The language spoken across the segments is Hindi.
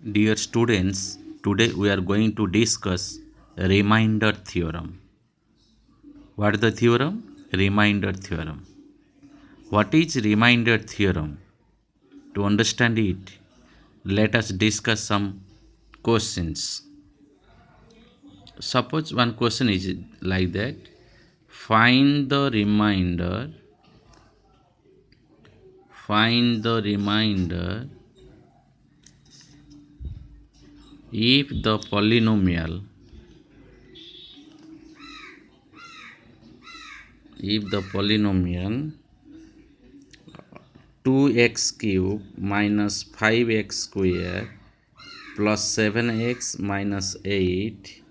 Dear students, today we are going to discuss remainder theorem. What is the theorem? Remainder theorem. What is remainder theorem? To understand it, let us discuss some questions. Suppose one question is like that. Find the remainder if the polynomial 2x cube minus 5x square plus 7x minus 8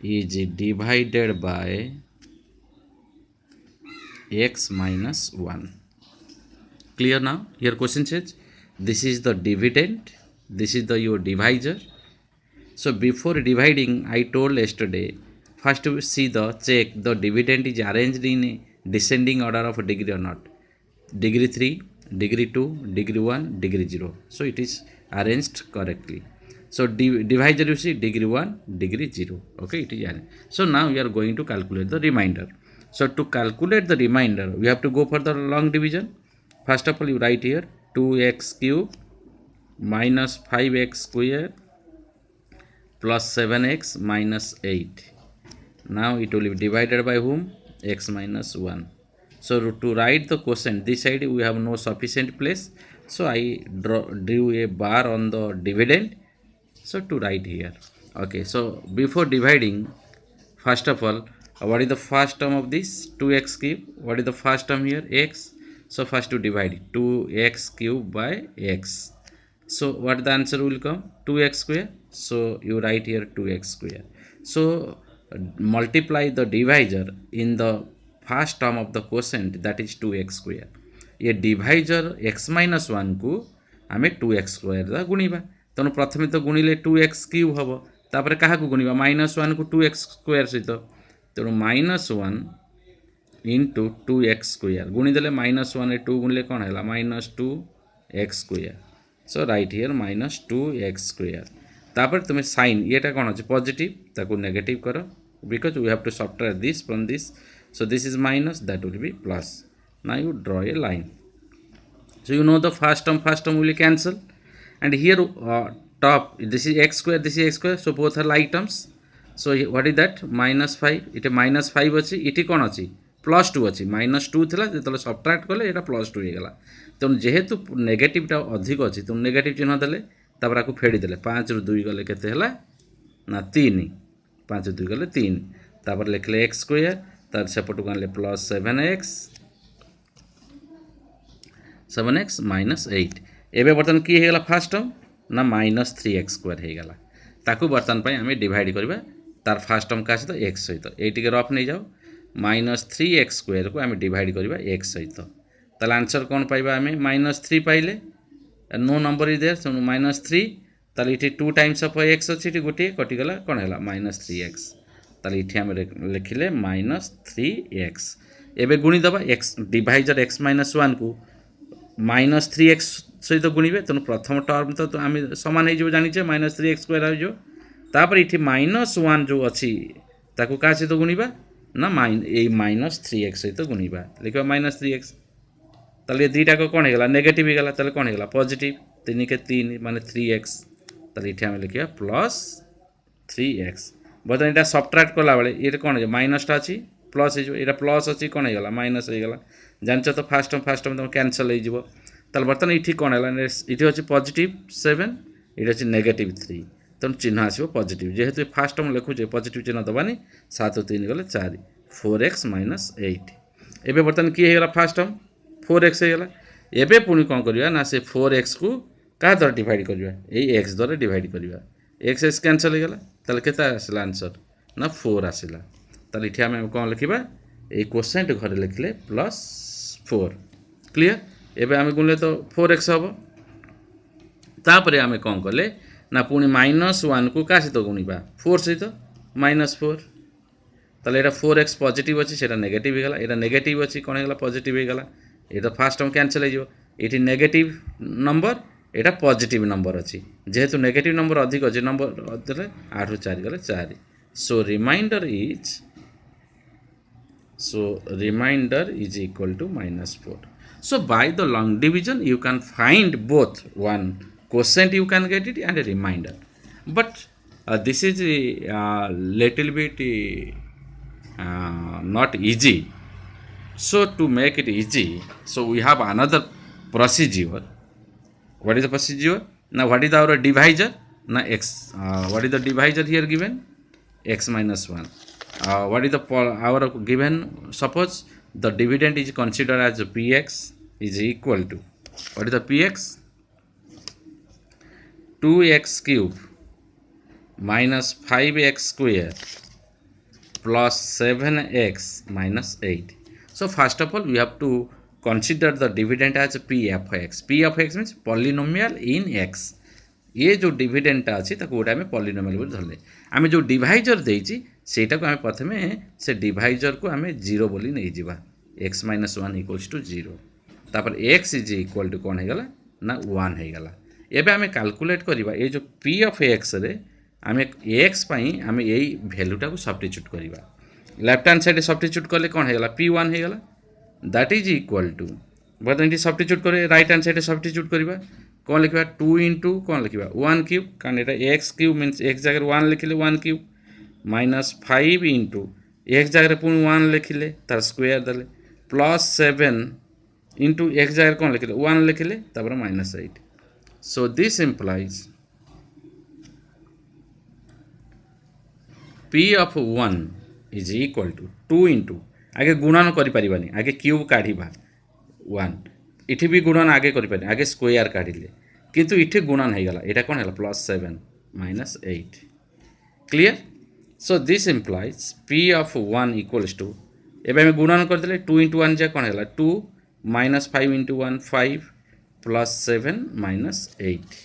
is divided by x minus 1. Clear now? Here question says this is the dividend, this is the your divisor. So before dividing, I told yesterday, first to see the check the dividend is arranged in a descending order of degree or not. Degree 3, degree 2, degree 1, degree 0. So it is arranged correctly. So divisor you see degree 1, degree 0. Okay, it is arranged. So now we are going to calculate the remainder. So to calculate the remainder, we have to go for the long division. First of all, you write here 2x cube minus 5x square plus 7x minus 8. Now it will be divided by whom? X minus 1. So to write the quotient, this side we have no sufficient place. So I drew a bar on the dividend. So to write here. Okay, so before dividing, first of all, what is the first term of this? 2x cube. What is the first term here? X. So first to divide it. 2x cube by x. So what the answer will come? 2x square. So you write here 2x square. So multiply the divisor in the first term of the quotient, that is 2x square. ये divisor x minus 1 को आमे 2x square दा गुणिबा तेणु प्रथमे तो गुणिले 2x क्यूब हम तापर क्या गुणिबा -1 को 2x स्क्वायर सहित तेणु -1 इंटू 2x स्क्वायर गुणिदेले -1 2 गुणिले कौन है -2x square. So right here -2x square. तापर तुम्हें साइन येटा कौन अच्छे पॉजिटिव ताको नेगेटिव कर because we have to subtract this from this. So this is minus that will be plus. Now you draw a line. So you know the first term will cancel, and here top this is x square, this is x square, so both are like terms. So what is that? -5 it -5 अच्छी इटी कौन अच्छी +2 अच्छी -2 थिला जेतले सब्ट्रैक्ट कले एटा +2 हे गला. तेणु जेहेतु नेगेटिवटा अधिक अच्छी तेणु नेगेटिव चिन्ह देले तापर आकु फेड़ी देले 5 रु 2 गले केते हला ना 3 5 2 गले 3 तापर लिखले x स्क्वायर तार सेपटु कानले +7x माइनस 8. एबे बर्तन की हेगला फर्स्ट टर्म ना -3x स्क्वायर हेगला ताकू बर्तन पे आमे डिवाइड करबा तार फर्स्ट टर्म का सहित x सहित एटी के रफ नै जाओ -3x स्क्वायर को आमे डिवाइड करबा x सहित ताल आंसर कोन पाइबा आमे -3 पाइले नो नंबर इज देयर. सो -3 ताल इटी 2 टाइम्स ऑफ x अछि इटी गोटे कटि गला कोन हैला -3x ताल इटी आमे लिखिले -3x. एबे गुणी दबा x डिवाइजर x -1 को -3x सहित गुणिबे तेणु प्रथम टर्म तो आम सामान हो जाचे -3x स्क्वायर हो तापर ये -1 जो अच्छी ताको क्या सहित गुणिबा ना -3x सहित गुणिबा लिखा -3x. ताले दुईटा कौन होगा नेगेटिव होगा ताले कौन होगा पॉजिटिव 3 के 3 माने 3x ताले ये आम लिखा +3x. बर्तमान यहाँ सब्ट्रैक्ट कला बेले ये कौन हो माइनसटा अच्छी प्लस हो प्लस अच्छी कौन होगा माइनस होगा जानच तो फास्ट टर्म तुम कैनसल हो बर्तमान ये कौन है ये अच्छे +7 ये अच्छे -3 तेणु चिन्ह आसो पॉजिटिव जेहेतु फास्ट टर्म लिखुचे पॉजिटिव चिन्ह दबानी 7 3 गले 4 4x - 8. एबे बर्तमान किए होगा फास्ट टर्म 4x होगा. एबे पुणी कौन करवा ना से 4x को क्या द्वारा डिवाइड करवा यही x द्वारा डिवाइड करवा x कैनसल होगा ताले केते आसला आंसर ना 4 आसला. ताले इठी आमे कौन लिखिबा ए क्वोशिएंट घरे लिखले +4. क्लियर. एबे आमे गुणले तो 4x हम तापरे आमे कौन कले ना पुणी -1 को क्या सहित गुणिबा 4 सहित -4 ताले एटा 4x पॉजिटिव अच्छी सेटा नेगेटिव होगा एटा नेगेटिव अच्छी कौन होगा पॉजिटिव होगा ये फास्ट टर्म कैनसल हो नेगेटिव नंबर एटा पॉजिटिव नंबर अच्छी जेहेतु नेगेटिव नंबर अधिक अच्छे नंबर देले 8 रु 4 गले 4 so reminder is equal to -4 so by the long division you can find both one quotient you can get it and a remainder but this is little bit not easy so to make it easy so we have another procedure. What is the procedure? Now what is our divisor? Now x what is the divisor here given? X minus 1. What is the our given? Suppose the dividend is considered as px is equal to what is the px? 2x cube minus 5x square plus 7x minus 8. So first of all we have to consider the dividend as p of x. P of x means polynomial in x. ये जो डिविडेंडटा अच्छी गोटे आम पॉलिनोमियल बोली धरले आम जो डिवाइजर देइछि सेटा को आम प्रथमे से डिवाइजर को आम 0 बोली नहीं जिबा x minus 1 equals to 0 तापर x is equal to कौन होगला ना 1 होगला एबे आम कैलकुलेट करबा ये जो p of x रे आम x पई आम यही वैल्यूटा को सब्स्टिट्यूट करबा लेफ्ट हैंड साइड सब्स्टिट्यूट करले कौन होगला p1 होगला दैट इज इक्वल टू बर्तन सब्स्टिट्यूट करे राइट हैंड साइड सब्स्टिट्यूट करबा कौन लिखा 2 इंटू कौन लिखा 1 क्यूब कारण ये एक्स क्यूब मीन्स एक जगह 1 लिखिले 1 क्यूब माइनस 5 इंटू एक जगह पुणी 1 लिखिले तार स्क्वायर देले प्लस 7 इंटू एक जगह कौन लिखिले 1 लिखिले तापर minus 8 so this implies p of 1 is equal to 2 into आगे गुणन करि परिबानी आगे क्यूब काढ़ीबा 1 इठी भी गुणन आगे करि पारे आगे स्क्वायर काढिले किंतु इठी गुणन हे गला एटा कोन हला +7 -8 clear so this implies p of 1 equals to एबे हम गुणन कर देले 2 * 1 जे कोन हला 2 -5 * 1 5 +7 -8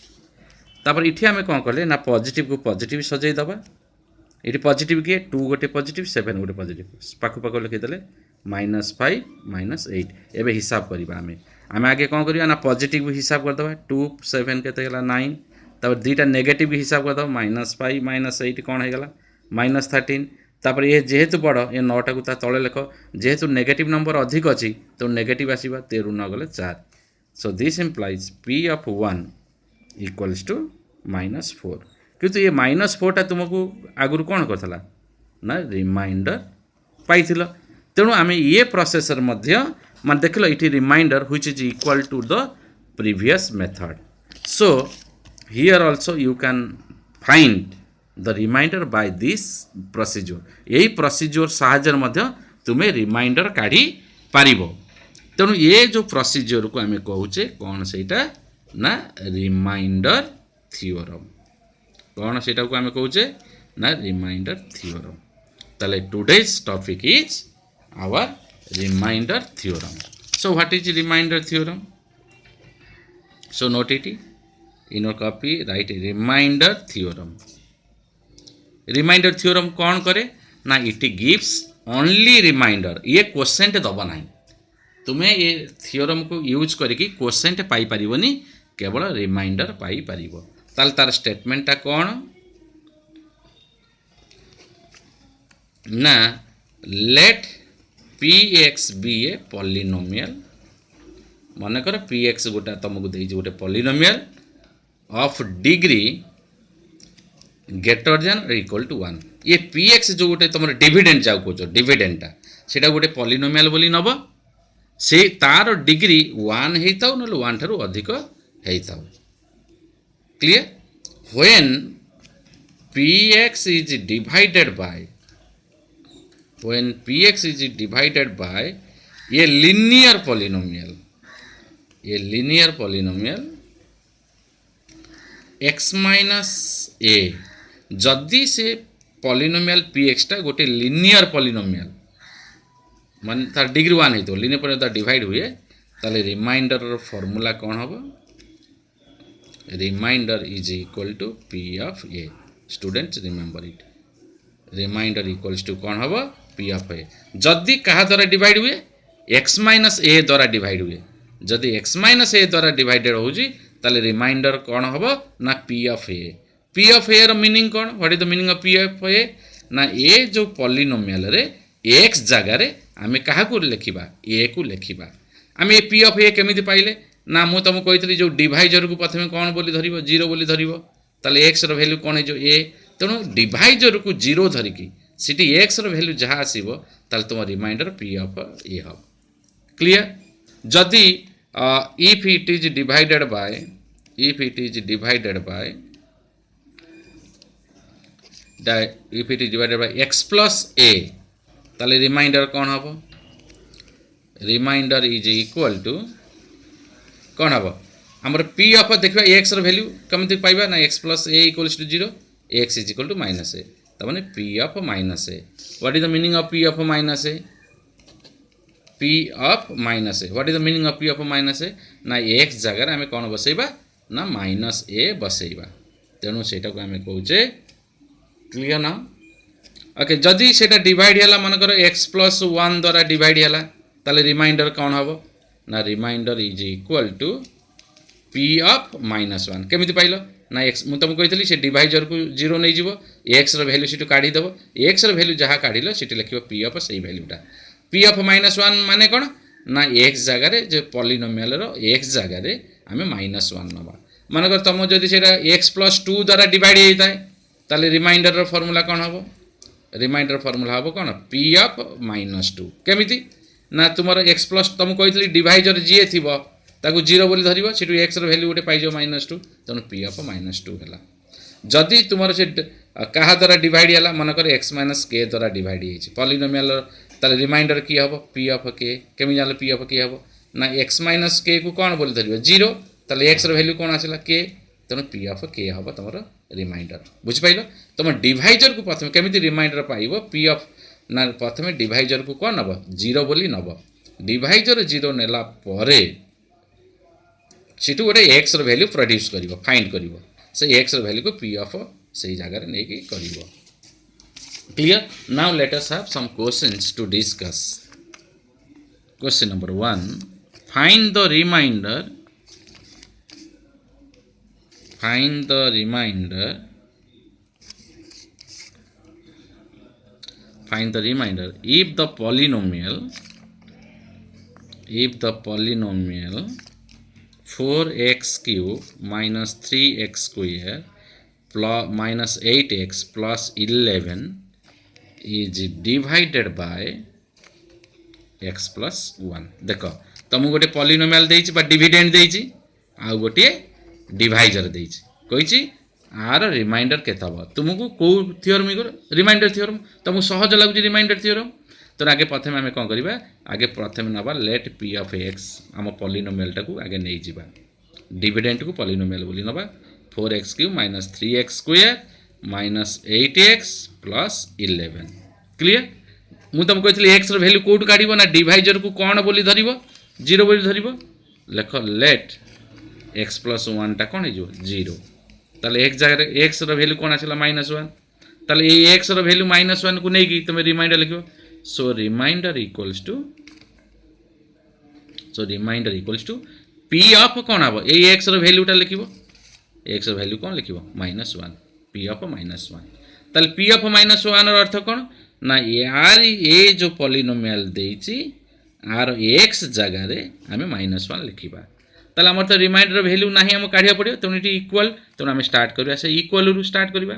तापर इठी हम कोन करले ना पॉजिटिव को पॉजिटिव सजै दबा इठी पॉजिटिव के 2 गोटे पॉजिटिव 7 गोटे पॉजिटिव पाखु पाखु लिखि देले -5 -8 एबे हिसाब करबा आम आगे कौन करवा ना पॉजिटिव हिसाब करदे 2 7 के 9 तब दुईटा नेगेटिव हिसाब करदे -5 -8 कौन होगला -13 तापर ये जेहेतु बड़ ये 9टा को तले लेख जेहेतु नेगेटिव नंबर अधिक अच्छी तो नेगेटिव आसवा 13 न गले 4 so this implies p of 1 equals to -4 किंतु ये -4टा तुमको आगुरी कौन करथला ना रिमाइंडर पाइथिल तेणु आम ये प्रोसेसर मध्य मान देख लो it reminder which is equal to the previous method so here also you can find the reminder by this procedure यही प्रोसीजर साहाय्य मध्य तुम्हें रिमाइंडर काढ़ी पारिबो तेणु ये जो प्रोसीजर को आम कहूचे कौन सेटा ना रिमाइंडर थ्योरम कौन सेटा को आम कहूचे ना रिमाइंडर थ्योरम ताले today's topic is our remainder theorem. So what is remainder theorem? So note it in your copy, write remainder theorem. Remainder theorem कौन करे ना it gives only remainder ये क्वेश्चन दबा ना तुम्हें ये theorem को यूज करके क्वेश्चन पाई परिबनी केवल रिमाइंडर पाई परिबो ताल तार स्टेटमेंट ता कौन ना let px be a polynomial मन कर px गोटा तुमको दे गोटे polynomial of degree greater than or equal to 1 ये px जो गोटे तुम डिविडेंड जाऊ को डिविडेंडटा सेटा गोटे polynomial बोली नब से तार डिग्री 1 हेताउ न 1 ठारू अधिक हेताउ clear when px is divided by when px is divided by a linear polynomial x minus a जदि से polynomial px टा गोटे linear polynomial मान तार डिग्री 1 है तो linear polynomial डिवाइड हुए ताले रिमाइंडर फॉर्मूला कौन होबो remainder is equal to p of a students remember it remainder equals to कौन होबो p of a जदि कहा द्वारा डिवाइड हुए x minus a द्वारा डिवाइड हुए जदि x minus a द्वारा डिवाइडेड होजी ताले रिमाइंडर कौन हम ना पी ऑफ ए रो मीनिंग कौन what is the meaning of P of A ना ए जो पॉलिनोमियल रे एक्स जगह रे आमे कहा को लिखिबा ए को लिखिबा आमे पी ऑफ ए केमिति पाइले ना मु तुमको कहितली जो डिवाइजर को प्रथमे कौन बोली धरिबो जीरो बोली धरिबो ताले एक्स रो वैल्यू कौन है जो ए तेणु डिवाइजर को जीरो धरिकी सिटी एक्स रो वैल्यू जहाँ आसीबो ताले तुम रिमाइंडर पी ऑफ ए हम क्लियर जदि if it is divided by X plus A ताले रिमाइंडर कौन हम रिमाइंडर इज इक्वल टू कौन हम आमर पी ऑफ देखा एक्स रो वैल्यू कमी पाइबा ना x plus a equals to zero x is equal to minus a तमाने p of minus a what is the meaning of P of minus a p of minus a what is the meaning of P of minus a ना एक्स जगह आम कौन बसैबा ना माइनस ए बसैबा तेणु सेटा को आम कहूचे क्लियर ना ओके जदि सेटा डिवाइड हैला मनकर एक्स प्लस 1 द्वारा डिवाइड हैला ताले रिमाइंडर कौन हम ना remainder is equal to p of minus 1 केमिति पाइलो ना एक्स मुझे तुमको कही से डिवाइजर को जीरो नहीं जीवो एक्स रो वैल्यू सीटू काढ़ी देव एक्स रो वैल्यू जहाँ काढ़ सीट लिख पी ऑफ से वैल्यूटा पी ऑफ माइनस 1 माने कौन ना एक्स जगार जो पॉलिनोमियल रो एक्स जगार आम माइनस 1 नवा मानकर तुम जदि से एक्स प्लस 2 द्वारा डिवाइड होता है ताले रिमाइंडर रो फॉर्मूला कौन हम रिमाइंडर फॉर्मूला हम कौन पी ऑफ माइनस 2 केमिति ना तुम एक्स प्लस तुमको कही डिवाइजर जी थी ताकू जीरो बोली धरिबो सेटू एक्स रो वैल्यू गोटे पाइजो माइनस 2 तेणु पी ऑफ माइनस 2 है जदि तुम से क्या द्वारा डिवाइड है मनकर एक्स माइनस के द्वारा डिवाइड हो पॉलिनोमियल ताले रिमाइंडर की हम पी ऑफ के केमी जान पी ऑफ के हम ना एक्स माइनस के को कौन बोली धरिबो जीरो ताले एक्स रो वैल्यू कौन आसला के तेणु पी ऑफ के हम तुम रिमाइंडर बुझिपाइल तुम डिवाइजर को प्रथम केमी रिमाइंडर पाइब पी ऑफ ना प्रथम डिवाइजर को कौन नब जीरो बोली नब डिवाइजर जीरो नेला परे सीटू गोटे एक्स रो वैल्यू प्रोड्यूस करिवो फाइंड करिवो से एक्स रो वैल्यू को पी ऑफ से जगह नहीं कि करिवो clear now let us have some questions to discuss question number 1 find the remainder if the polynomial 4x cube minus 3x square plus minus 8x plus 11 is divided by x plus 1 देख तुम गोटे पॉलिनोमियल देछि बा डिविडेंड देछि आ गोटे डिवाइजर देछि कहिछि आर रिमाइंडर केता हो तुमको को थ्योरम रिमाइंडर थ्योरम तुमको सहज लागु रिमाइंडर थ्योरम तो आगे प्रथम आम कौन करवा आगे प्रथम नवा लेट पी ऑफ एक्स आम पॉलिनोमियल टाकू आगे नहीं जावा डिविडेंड को पॉलिनोमियल बोली नवा 4x cube minus 3x square minus 8x plus 11 clear मु तुमको कहती एक्स वैल्यू कौट काढ़ ना डिवाइजर को कौन बोली धरिबो जीरो बोली धरिबो लेख लेट एक्स प्लस 1 टा कौन हो जीरो ताले एक्स जगह एक्स वैल्यू कौन आसला माइनस 1 ताले ये एक्स वैल्यू माइनस 1 को नहीं तुम रिमाइंडर लिखो so remainder equals to p of कौन हम ये एक्स वैल्यूटा लिखो एक्स वैल्यू कौन लिखो -1 p of -1 ताले p of -1 अर्थ कौन ना यार ये जो पॉलिनोमियल देछि आर एक्स जगह रे आमे -1 लिखिबा ताले हमर तो रिमाइंडर वैल्यू नाही हम काढिया पड़ियो तो इट इक्वल तो आमे स्टार्ट करबा से इक्वल रु स्टार्ट करबा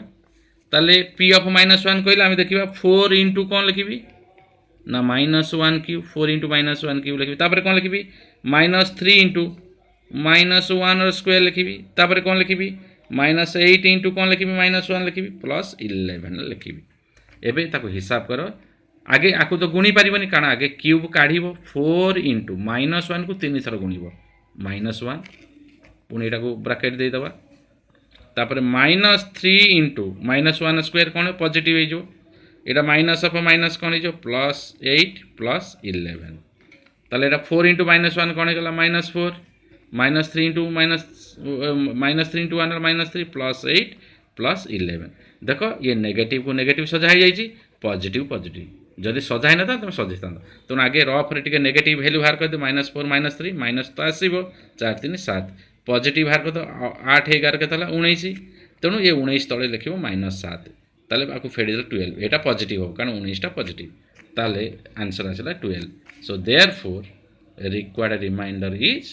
ताले p of -1 कहले आमे देखिबा 4 into कौन लिखिबी ना -1 क्यूब 4 into -1 क्यूब लिखी तापर कौन लिखी -3 into -1 स्क्वायर लिखी तापर कौन लिखी -8 into कौन लिखी -1 लिखी प्लस 11 लिखी एबे ताको हिसाब कर आगे आकु तो गुणी पारिबनी कारण आगे क्यूब काढिबो 4 into -1 को 3 थर गुणिबो -1 पुणी एटा को ब्रैकेट दे दबा तापर -3 into -1 स्क्वायर कौन पॉजिटिव हे जो एटा माइनस ऑफ माइनस कौन हो प्लस 8 प्लस 11 ताले एटा 4 into -1 कौन हो -4 -3 into -3 into 1 -3 प्लस 8 प्लस 11 देखो ये नेगेटिव को नेगेटिव सजा हो जाइए पॉजिटिव पॉजिटिव जदि सजा ही ना तुम सजै था तो आगे रफ रे नेगेटिव वैल्यू बाहर कर दे -4 -3 माइनस तो आसो 4 3 7 पॉजिटिव बाहर कर 8 11 के 19 तेणु ये 19 तले लिख -7 ताले आपको फेडी 12 एटा पॉजिटिव हो कारण 19 टा पॉजिटिव ताले आंसर आसला 12 so therefore required remainder is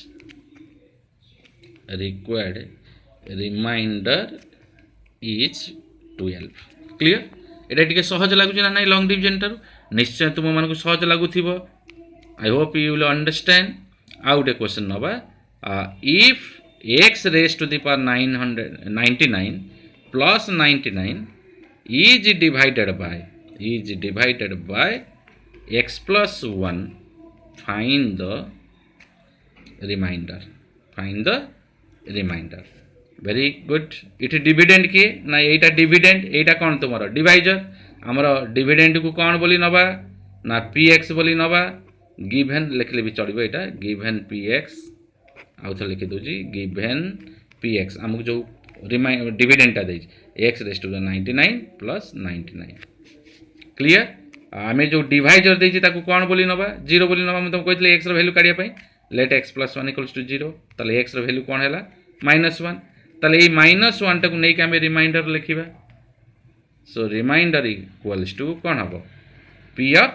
-12 clear एटा टिके सहज लागु ना नाही लॉन्ग डिवीजन टारु निश्चय तुम मानक सहज लागुथिबो I hope you will understand आउट ए क्वेश्चन नबा if x raised to the power 999 plus 99 is divided by x plus 1 find the remainder very good it dividend किए ना एटा डिविडेंड एटा कौन तुमर डिवाइजर आमर डिविडेंड को कौन बोली नबा ना px बोली नबा गिवन लिखले भी चलिबो एटा गिवन px आउ थ लिखि दोजी गिवन px हमको जो डिविडेंड टा देछि x raised to the 99 plus 99 clear आमे जो डिवाइजर देछि ताको कोन बोली नबा 0 बोली नबा हम तुम कहथले x रो वैल्यू काढिया पई लेट x + 1 = 0 तले x रो वैल्यू कोन हैला -1 तले ए -1 टाको नै के हम रिमाइंडर लिखिबा सो रिमाइंडर इक्वल्स टू कोन हबो p ऑफ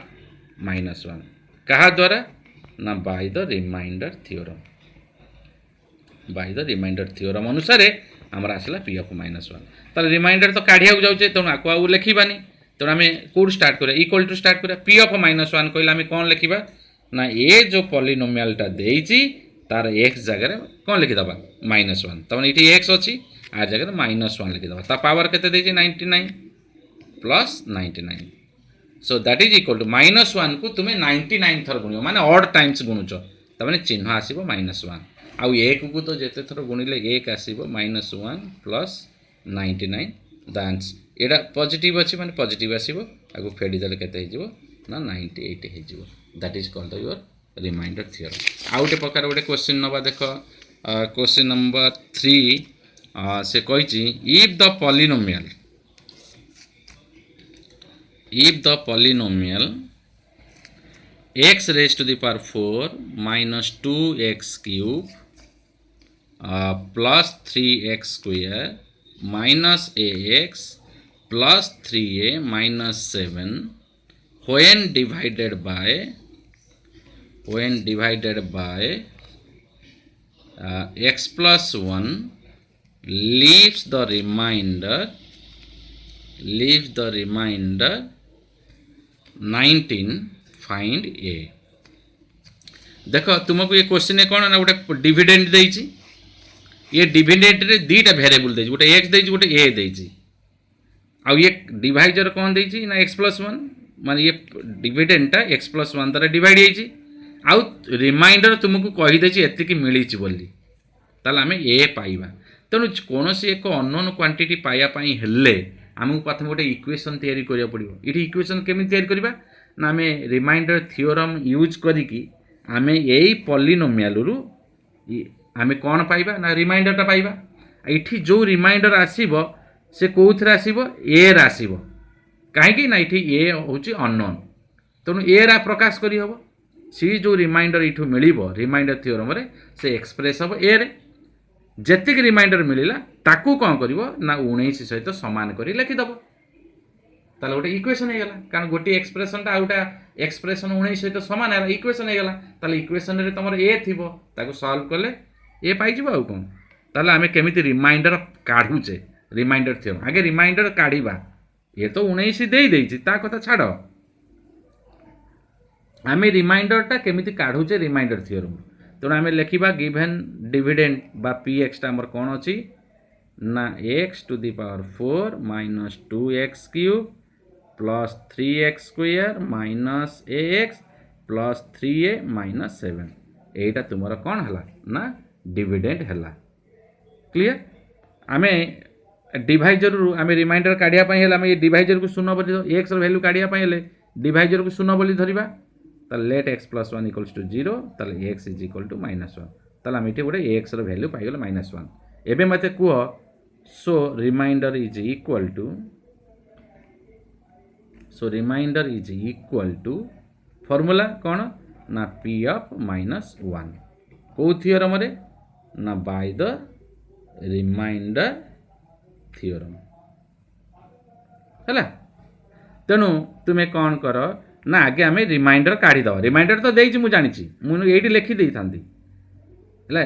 -1 कहा द्वारा ना बाय द रिमाइंडर थ्योरम अनुसार आमर आसला p ऑफ -1 ताले रिमाइंडर तो काढिया जाउचे त आको आ लिखिबानी तो आम कौट स्टार्ट करा इक्वल टू स्टार्ट करा p ऑफ -1 कहले आम कौन लिखा ना ए जो पॉलिनोमियलटा देइछि तार x जगह कौन लिखिदबा -1 तमन इठी x अछि आ जगह -1 लिखिदबा ता पावर केते देइछि 99 plus 99 so that is equal to -1 को तुमे 99 थर गुणियो माने ऑड टाइम्स गुणुचो तमने चिन्ह आसीबो -1 आ 1 को तो जेते थर गुणिले 1 आसीबो -1 plus 99 the answer Etah positive अछि माने पॉजिटिव आसीबो आगु फेडी देले केते हिजिबो ना 98 हिजिबो that is called your remainder theorem आउटे प्रकार गोटे क्वेश्चन नबा देखो क्वेश्चन नंबर 3 से कहिछि if the polynomial x raised to the power 4 minus 2x cube plus 3x square minus ax plus 3a minus 7 when divided by x plus 1 leaves the remainder 19 find a देखो तुमको ये क्वेश्चन है कौन ना गोटे डिविडेंड देइछि ये डिविडेंड रे दीटा वेरिएबल देइछि गोटे x देइछि गोटे a देइछि आ ये डिवाइजर कौन देइछि ना x plus 1 माने ये डिविडेंड टा x plus 1 द्वारा डिवाइड हेछि आउ रिमाइंडर तुमको कहि देछि एति कि मिलिछि बोली ताले हमें a पाइबा तेणु कौन सी एक अननोन क्वांटिटी पाया पाई हेले आमको प्रथम गोटे इक्वेशन तैयारी करिया पड़िबो इठी इक्वेशन केमि तैयारी करबा ना हमें रिमाइंडर थ्योरम यूज करिकी आमे एई पॉलिनोमियल रु आमे कोन पाइबा ना रिमाइंडर ता पाइबा इठी जो रिमाइंडर आसीबो से कोउथरा आसीबो ए रा आसीबो काहे कि ना इठी ए होची अननोन तेणु ए रा प्रकाश करी हबो सी जो रिमाइंडर इठु मिलिबो रिमाइंडर थ्योरम रे से एक्सप्रेस हबो ए रे जेतिक रिमाइंडर मिलिला ताकू कौन करिवो ना 19 सहित समान करी लिखि दबो ताले गोटे इक्वेशन हे गला कारण गोटे एक्सप्रेशन ता आउटा एक्सप्रेशन 19 सहित समान है इक्वेशन हे गला ताले इक्वेशन रे तमर ए थिबो ताकू सॉल्व करले ए पाइ जिवो आउ कोन ताले हमें केमिति रिमाइंडर काढुचे रिमाइंडर थ्योरम आगे रिमाइंडर काढिबा ये तो 19 देई देइछि ता कथा छाडो हमें रिमाइंडर ता केमिति काढुचे रिमाइंडर थ्योरम तो आम लिखा गिवन डिविडेंड बा px टा हमर कौन अच्छी ना x to the power 4 minus 2x cube plus 3x square minus ax plus 3a minus 7 एटा तुमर कौन है ना डिविडेंड है क्लियर आम डिवाइजर आम रिमाइंडर काढ़िया आम डिवाइजर को 0 बोली x वैल्यू काढ़िया डिवाइजर को 0 बोली धरिबा late x plus 1 equals to 0 ताले x is equal to -1 ताले हम इटे गोटे x रो वैल्यू पाइ गेल -1 एबे मते कुह so reminder is equal to formula कौन ना p of -1 को थ्योरम रे ना बाय द रिमाइंडर थ्योरम है। तेणु तुम्हें कौन कर ना आगे आम रिमाइंडर काढ़ीद रिमाइंडर तो देती मुझे जानी मुझे लिखिदे था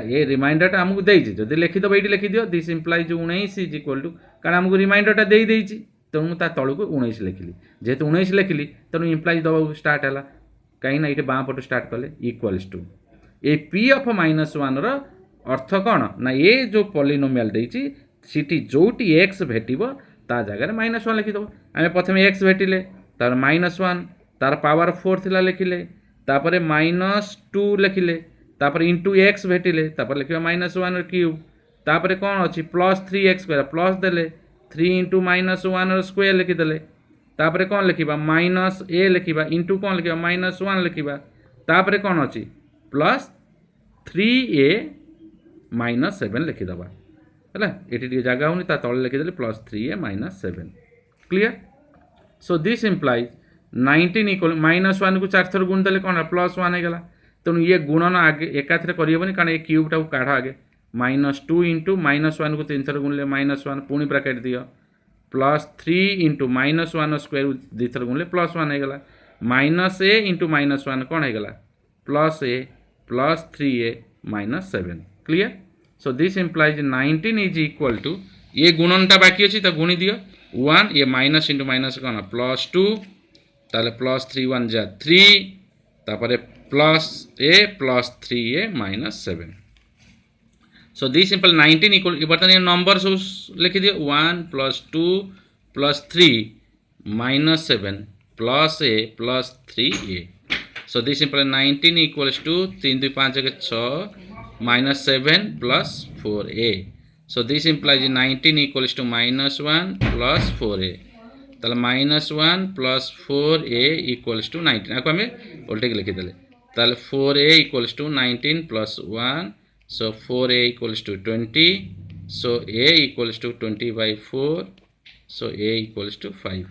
ये रिमाइंडरटा आमको देती जब लिखिदेव ये लिखिदिव this implies 19 is equal to कारण आमको रिमाइंडरटा देती तेणु मुझे तलू 19 लिखिली जेहेतु 19 लिखिली तेणु इम्प्लाइज दवा स्टार्ट है कहीं ये बाँ पटू स्टार्ट कले equals to a p of -1 अर्थ कौन ना ये जो पॉलिनोमियल देती सीटी जोटी एक्स भेटिव ता जगह -1 लिखिदेव आम प्रथम एक्स भेटिले तार -1 तार पावर 4 थिला लिखिले तापर -2 लिखिले तापर इंटू एक्स भेटिले तापर लिखा -1 क्यूब तापर कौन अच्छी +3x स्क्वायर प्लस देले 3 इंटू -1 स्क्वायर लिखिदेले तापर कौन लिखा -a लिखा इंटू कौन लिखा -1 लिखा तापर कौन अच्छी +3a -7 लिखिदेवा है ये जगह होनी तले लिखिदेले +3a -7 clear. So this implies 19 equal -1 को 4 थर गुण देले कौन +1 होगा तेणु ये गुणन आगे एकाथरे करहबनी कारण ये क्यूबटा को काढ़ आगे -2 इंटू -1 को 3 थर गुणले -1 पुणी ब्राकेट दियो +3 इंटू -1 स्क्वायर को 2 थर गुणले +1 होगा -a इंटू -1 कौन होगा +a +3a -7 clear. So this implies 19 is equal to ये गुणनटा बाकी अच्छी तो गुणी दियो 1 ये माइनस इंटू माइनस कौन +2 ताले +3 1 जा 3 तापर +a +3a -7 so this simple 19 equal बर्तमान ये नंबर सब लिखि दियो 1 +2 +3 -7 +a +3a so this simple 19 equals to 3 2 5 6 -7 +4a so this implies 19 equals to -1 +4a ताले -1 +4a इक्वल्स टू 19 आपको हमें उल्टे लिखिदेले ताले 4a equals to 19 +1 so 4a equals to 20 so a equals to 20/4 so a equals to 5